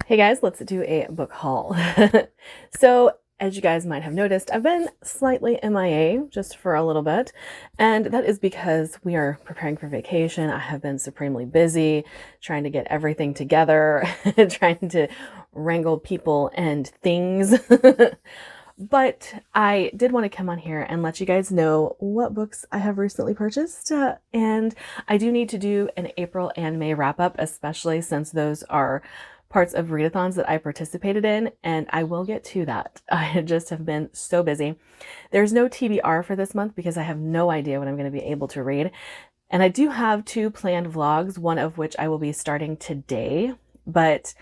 Hey guys, let's do a book haul. So, as you guys might have noticed, I've been slightly MIA just for a little bit, and that is because we are preparing for vacation. I have been supremely busy trying to get everything together, trying to wrangle people and things. But I did want to come on here and let you guys know what books I have recently purchased. And I do need to do an April and May wrap up, especially since those are parts of readathons that I participated in, and I will get to that. I just have been so busy. There's no TBR for this month because I have no idea what I'm going to be able to read. And I do have two planned vlogs, one of which I will be starting today, but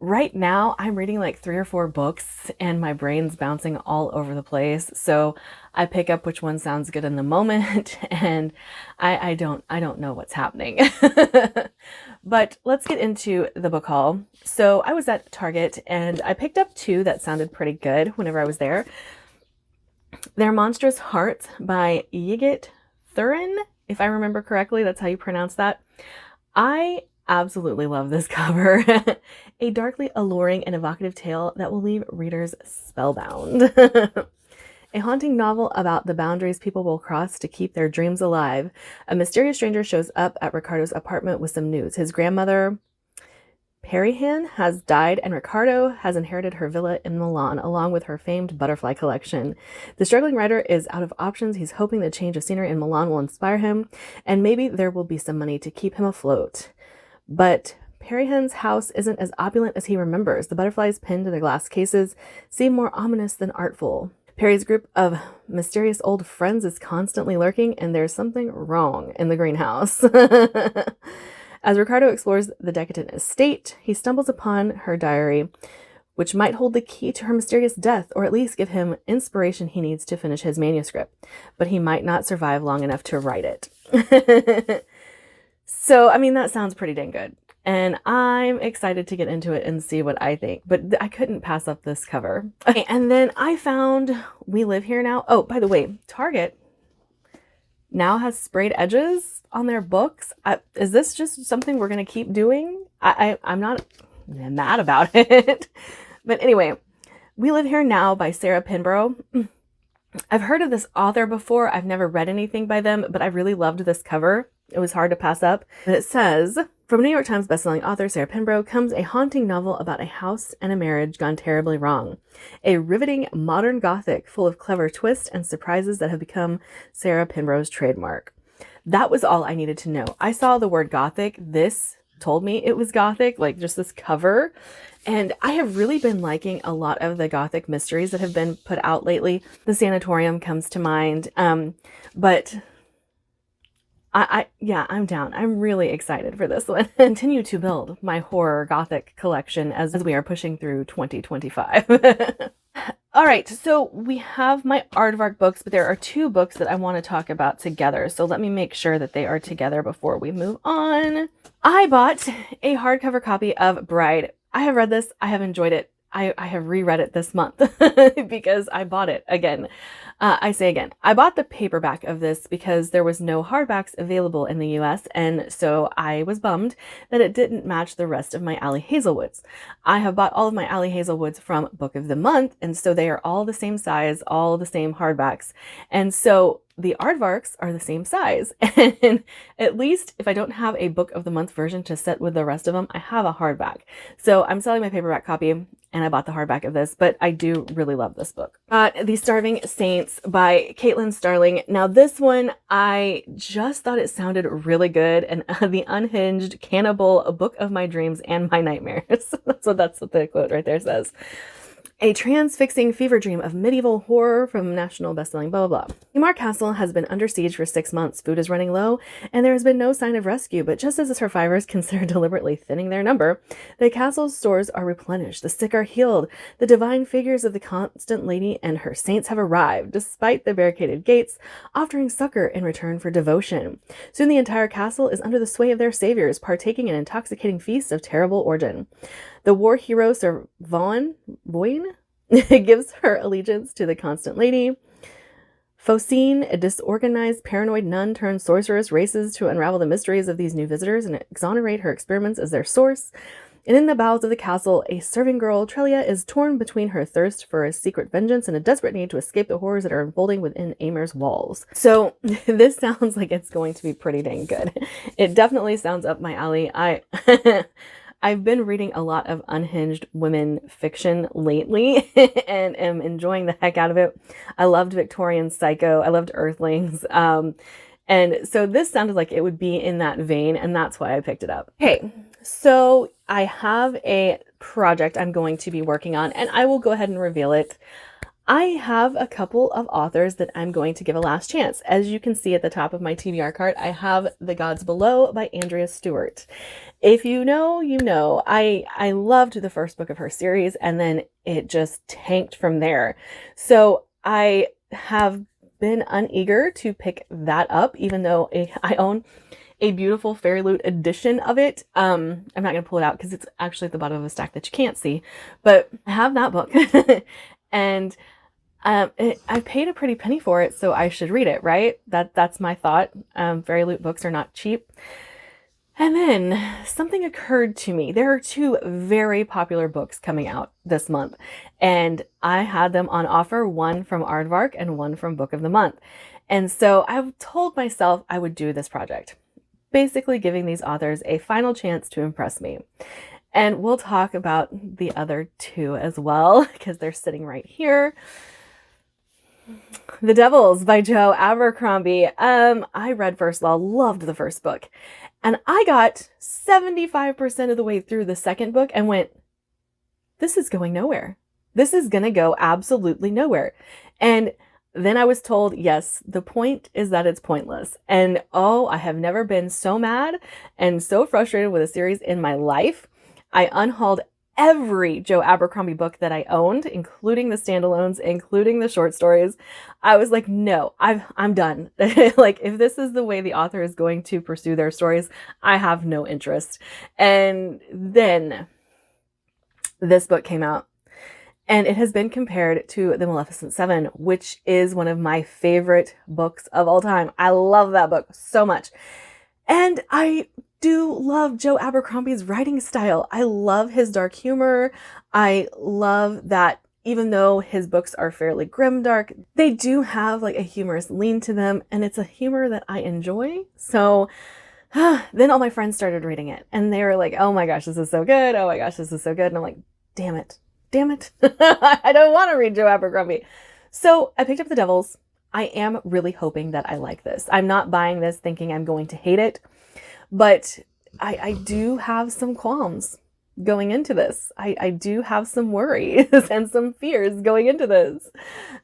right now I'm reading like 3 or 4 books and my brain's bouncing all over the place. So I pick up which one sounds good in the moment and I don't know what's happening. But let's get into the book haul. So I was at Target and I picked up 2 that sounded pretty good whenever I was there. They're Monstrous Hearts by Yigit Thurin, if I remember correctly. That's how you pronounce that. I absolutely love this cover. A darkly alluring and evocative tale that will leave readers spellbound. A haunting novel about the boundaries people will cross to keep their dreams alive. A mysterious stranger shows up at Ricardo's apartment with some news. His grandmother, Perihan, has died, and Ricardo has inherited her villa in Milan, along with her famed butterfly collection. The struggling writer is out of options. He's hoping the change of scenery in Milan will inspire him, and maybe there will be some money to keep him afloat. But Perihan's house isn't as opulent as he remembers. The butterflies pinned to the glass cases seem more ominous than artful. Perry's group of mysterious old friends is constantly lurking, and there's something wrong in the greenhouse. As Ricardo explores the decadent estate, he stumbles upon her diary, which might hold the key to her mysterious death, or at least give him inspiration he needs to finish his manuscript. But he might not survive long enough to write it. So, I mean, that sounds pretty dang good. And I'm excited to get into it and see what I think. But I couldn't pass up this cover. Okay, and then I found We Live Here Now. Oh, by the way, Target now has sprayed edges on their books. Is this just something we're going to keep doing? I'm not mad about it. But anyway, We Live Here Now by Sarah Pinborough. I've heard of this author before. I've never read anything by them, but I really loved this cover. It was hard to pass up. But it says, from New York Times bestselling author Sarah Pinborough comes a haunting novel about a house and a marriage gone terribly wrong. A riveting modern gothic full of clever twists and surprises that have become Sarah Pinborough's trademark. That was all I needed to know. I saw the word gothic. This told me it was gothic, like just this cover. And I have really been liking a lot of the gothic mysteries that have been put out lately. The Sanatorium comes to mind. But yeah, I'm down. I'm really excited for this one. Continue to build my horror gothic collection as we are pushing through 2025. All right, so we have my Aardvark books, but there are 2 books that I want to talk about together. So let me make sure that they are together before we move on. I bought a hardcover copy of Bride. I have read this. I have enjoyed it. I have reread it this month because I bought it again. I say again, I bought the paperback of this because there was no hardbacks available in the US, and so I was bummed that it didn't match the rest of my Ali Hazelwoods. I have bought all of my Ali Hazelwoods from Book of the Month, and so they are all the same size, all the same hardbacks. And so the Aardvarks are the same size. And at least if I don't have a Book of the Month version to set with the rest of them, I have a hardback. So I'm selling my paperback copy, and I bought the hardback of this, but I do really love this book. The Starving Saints by Caitlin Starling. Now this one, I just thought it sounded really good, and the unhinged cannibal book of my dreams and my nightmares. That's what the quote right there says. A transfixing fever dream of medieval horror from national bestselling blah blah blah. Ymar Castle has been under siege for 6 months. Food is running low, and there has been no sign of rescue. But just as the survivors consider deliberately thinning their number, the castle's stores are replenished. The sick are healed. The divine figures of the Constant Lady and her saints have arrived, despite the barricaded gates, offering succor in return for devotion. Soon the entire castle is under the sway of their saviors, partaking in intoxicating feasts of terrible origin. The war hero Sir Vaughan Boyne gives her allegiance to the Constant Lady. Focine, a disorganized, paranoid nun turned sorceress, races to unravel the mysteries of these new visitors and exonerate her experiments as their source. And in the bowels of the castle, a serving girl, Trelia, is torn between her thirst for a secret vengeance and a desperate need to escape the horrors that are unfolding within Amer's walls. So this sounds like it's going to be pretty dang good. It definitely sounds up my alley. I've been reading a lot of unhinged women fiction lately and am enjoying the heck out of it. I loved Victorian Psycho. I loved Earthlings. And so this sounded like it would be in that vein, and that's why I picked it up. Okay, so I have a project I'm going to be working on, and I will go ahead and reveal it. I have a couple of authors that I'm going to give a last chance. As you can see at the top of my TBR card, I have The Gods Below by Andrea Stewart. If you know, you know. I loved the first book of her series, and then it just tanked from there. So I have been uneager to pick that up, even though I own a beautiful Fairy Loot edition of it. I'm not going to pull it out because it's actually at the bottom of a stack that you can't see, but I have that book. And I paid a pretty penny for it, so I should read it, right? That's my thought. Fairy Loot books are not cheap. And then something occurred to me. There are two very popular books coming out this month, and I had them on offer, one from Aardvark and one from Book of the Month. And so I told myself I would do this project, basically giving these authors a final chance to impress me. And we'll talk about the other two as well, because they're sitting right here. The Devils by Joe Abercrombie. I read First Law, loved the first book, and I got 75% of the way through the second book and went, this is going nowhere. This is going to go absolutely nowhere. And then I was told, yes, the point is that it's pointless. And oh, I have never been so mad and so frustrated with a series in my life. I unhauled every Joe Abercrombie book that I owned, including the standalones, including the short stories. I was like, no, I'm done. Like, if this is the way the author is going to pursue their stories, I have no interest. And then this book came out, and it has been compared to The Maleficent Seven, which is one of my favorite books of all time. I love that book so much. And I do love Joe Abercrombie's writing style. I love his dark humor. I love that even though his books are fairly grimdark, they do have like a humorous lean to them, and it's a humor that I enjoy. So then all my friends started reading it, and they were like, oh my gosh, this is so good. Oh my gosh, this is so good. And I'm like, damn it. I don't want to read Joe Abercrombie. So I picked up The Devils. I am really hoping that I like this. I'm not buying this thinking I'm going to hate it, but I do have some qualms going into this. I do have some worries and some fears going into this.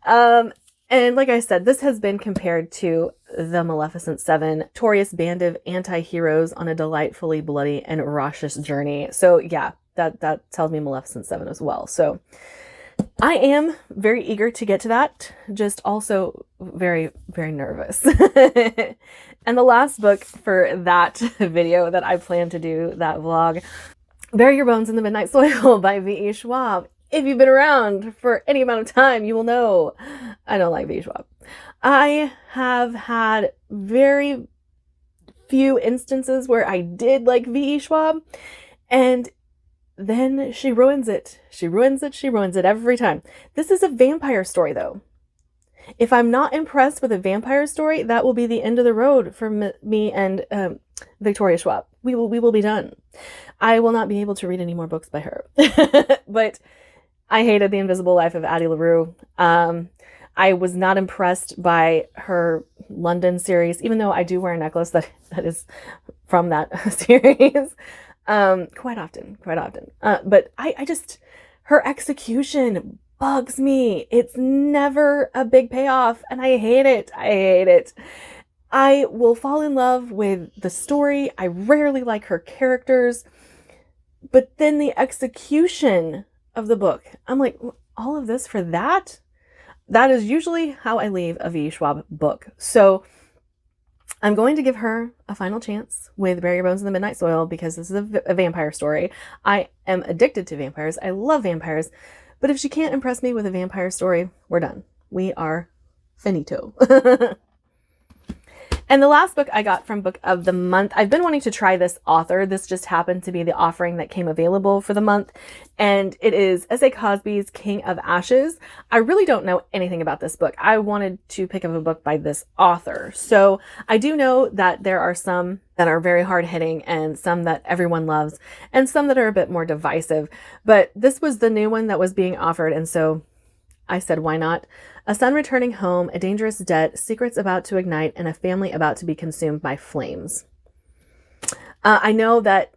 And like I said, this has been compared to The Maleficent Seven, notorious band of anti-heroes on a delightfully bloody and raucous journey. So yeah, that tells me Maleficent Seven as well. So I am very eager to get to that, just also very, very nervous. And the last book for that video that I plan to do, that vlog, Bury Your Bones in the Midnight Soil by V.E. Schwab. If you've been around for any amount of time, you will know I don't like V.E. Schwab. I have had very few instances where I did like V.E. Schwab, and then she ruins it. She ruins it every time. This is a vampire story, though. If I'm not impressed with a vampire story, that will be the end of the road for me and Victoria Schwab. We will be done. I will not be able to read any more books by her. But I hated The Invisible Life of Addie LaRue. I was not impressed by her London series, even though I do wear a necklace that is from that series. Quite often. But I just, her execution bugs me. It's never a big payoff, and I hate it. I will fall in love with the story. I rarely like her characters, but then the execution of the book, I'm like, all of this for that? That is usually how I leave a V. Schwab book. So I'm going to give her a final chance with Bury Your Bones in the Midnight Soil, because this is a vampire story. I am addicted to vampires. I love vampires. But if she can't impress me with a vampire story, we're done. We are finito. And the last book I got from Book of the Month, I've been wanting to try this author. This just happened to be the offering that came available for the month. And it is S.A. Cosby's King of Ashes. I really don't know anything about this book. I wanted to pick up a book by this author. So I do know that there are some that are very hard hitting and some that everyone loves and some that are a bit more divisive. But this was the new one that was being offered. And so I said, why not? A son returning home, a dangerous debt, secrets about to ignite, and a family about to be consumed by flames. I know that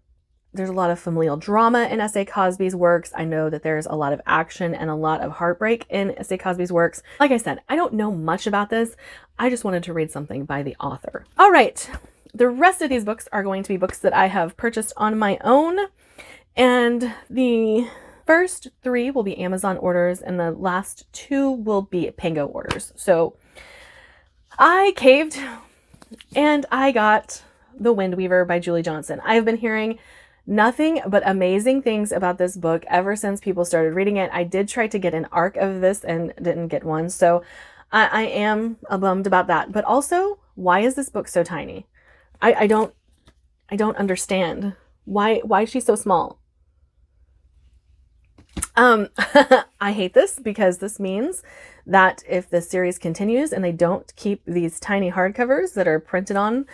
there's a lot of familial drama in S.A. Cosby's works. I know that there's a lot of action and a lot of heartbreak in S.A. Cosby's works. Like I said, I don't know much about this. I just wanted to read something by the author. All right. The rest of these books are going to be books that I have purchased on my own. And the first 3 will be Amazon orders, and the last 2 will be Pango orders. So I caved, and I got The Wind Weaver by Julie Johnson. I have been hearing nothing but amazing things about this book ever since people started reading it. I did try to get an ARC of this and didn't get one, so I am bummed about that. But also, why is this book so tiny? I don't understand. Why is she so small? I hate this because this means that if the series continues and they don't keep these tiny hardcovers that are printed on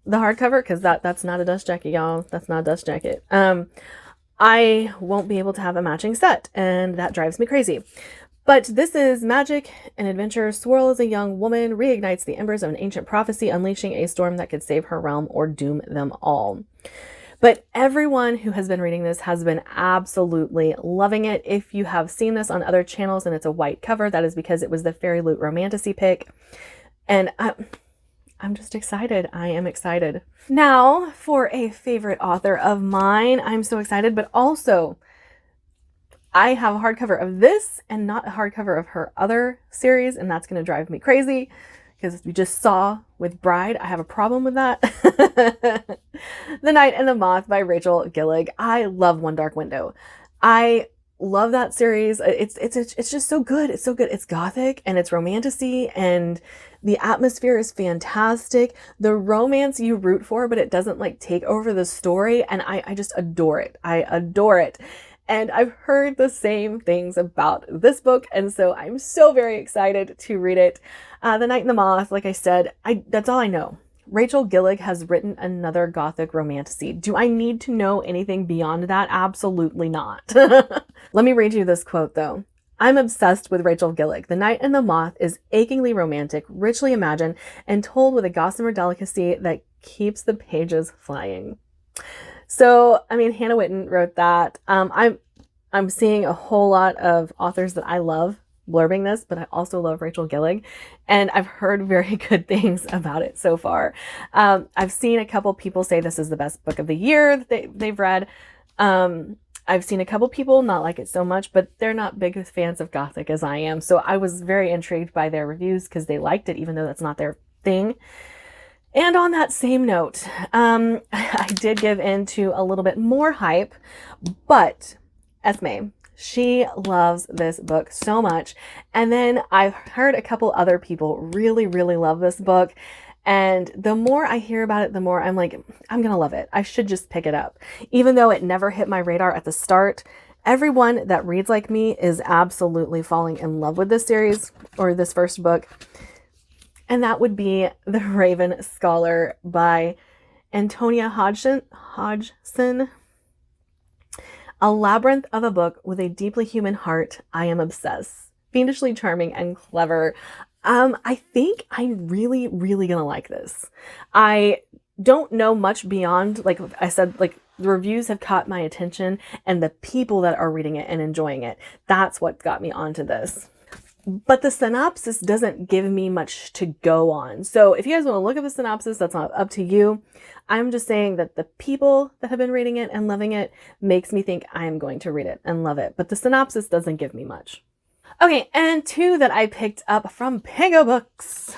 the hardcover, because that's not a dust jacket, y'all. That's not a dust jacket. I won't be able to have a matching set, and that drives me crazy. But this is magic and adventure. Swirl as a young woman reignites the embers of an ancient prophecy, unleashing a storm that could save her realm or doom them all. But everyone who has been reading this has been absolutely loving it. If you have seen this on other channels and it's a white cover, that is because it was the Fairy Loot Romantasy pick. And I'm just excited. I am excited. Now, for a favorite author of mine, I'm so excited, but also I have a hardcover of this and not a hardcover of her other series, and that's going to drive me crazy. Because you just saw with Bride, I have a problem with that. The Night and the Moth by Rachel Gillig. I love One Dark Window. I love that series. It's just so good. It's so good. It's gothic and it's romantasy and the atmosphere is fantastic. The romance you root for, but it doesn't like take over the story. And I just adore it. I adore it. And I've heard the same things about this book, and so I'm so very excited to read it. The Night and the Moth, like I said, that's all I know. Rachel Gillig has written another gothic romantasy. Do I need to know anything beyond that? Absolutely not. Let me read you this quote, though. I'm obsessed with Rachel Gillig. The Night and the Moth is achingly romantic, richly imagined, and told with a gossamer delicacy that keeps the pages flying. So, I mean, Hannah Witten wrote that. I'm seeing a whole lot of authors that I love blurbing this, but I also love Rachel Gillig, and I've heard very good things about it so far. I've seen a couple people say this is the best book of the year that they've read. I've seen a couple people not like it so much, but they're not big fans of Gothic as I am. So I was very intrigued by their reviews because they liked it, even though that's not their thing. And on that same note, I did give in to a little bit more hype, but Esme, she loves this book so much. And then I've heard a couple other people really, really love this book. And the more I hear about it, the more I'm like, I'm going to love it. I should just pick it up. Even though it never hit my radar at the start, everyone that reads like me is absolutely falling in love with this series or this first book. And that would be The Raven Scholar by Antonia Hodgson. A labyrinth of a book with a deeply human heart. I am obsessed. Fiendishly charming and clever. I think I'm really, really gonna like this. I don't know much beyond, like I said, like the reviews have caught my attention and the people that are reading it and enjoying it. That's what got me onto this. But the synopsis doesn't give me much to go on. So if you guys want to look at the synopsis, that's not up to you. I'm just saying that the people that have been reading it and loving it makes me think I'm going to read it and love it. But the synopsis doesn't give me much. Okay, and 2 that I picked up from Pango Books.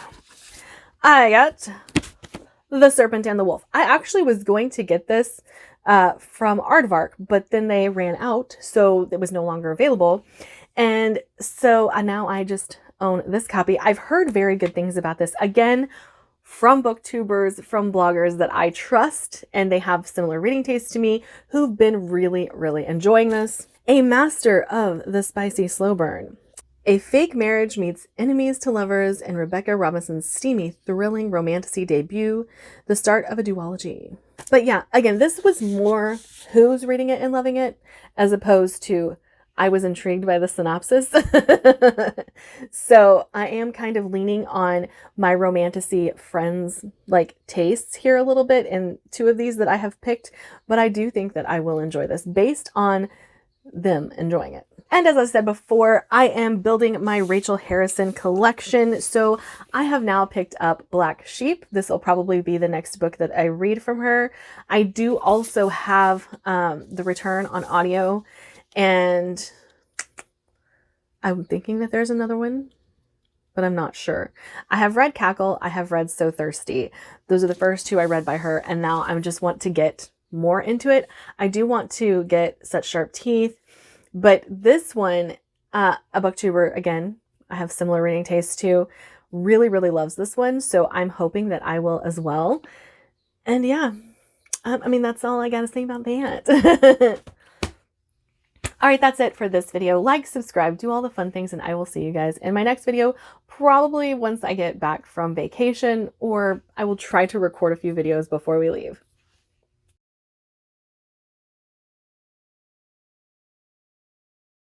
I got The Serpent and the Wolf. I actually was going to get this from Aardvark, but then they ran out, so it was no longer available. And so now I just own this copy. I've heard very good things about this. Again, from booktubers, from bloggers that I trust, and they have similar reading tastes to me, who've been really, really enjoying this. A Master of the Spicy Slow Burn. A fake marriage meets enemies to lovers in Rebecca Robinson's steamy, thrilling romantasy debut, the start of a duology. But yeah, again, this was more who's reading it and loving it, as opposed to I was intrigued by the synopsis. So I am kind of leaning on my romantasy friends like tastes here a little bit in two of these that I have picked, but I do think that I will enjoy this based on them enjoying it. And as I said before, I am building my Rachel Harrison collection. So I have now picked up Black Sheep. This will probably be the next book that I read from her. I do also have The Return on audio, and I'm thinking that there's another one, but I'm not sure. I have read Cackle. I have read So Thirsty. Those are the first two I read by her, and now I just want to get more into it. I do want to get Such Sharp Teeth, but this one, a booktuber, again, I have similar reading tastes to, really, really loves this one. So I'm hoping that I will as well. And yeah, I mean, that's all I got to say about that. All right, that's it for this video. Like, subscribe, do all the fun things, and I will see you guys in my next video, probably once I get back from vacation, or I will try to record a few videos before we leave.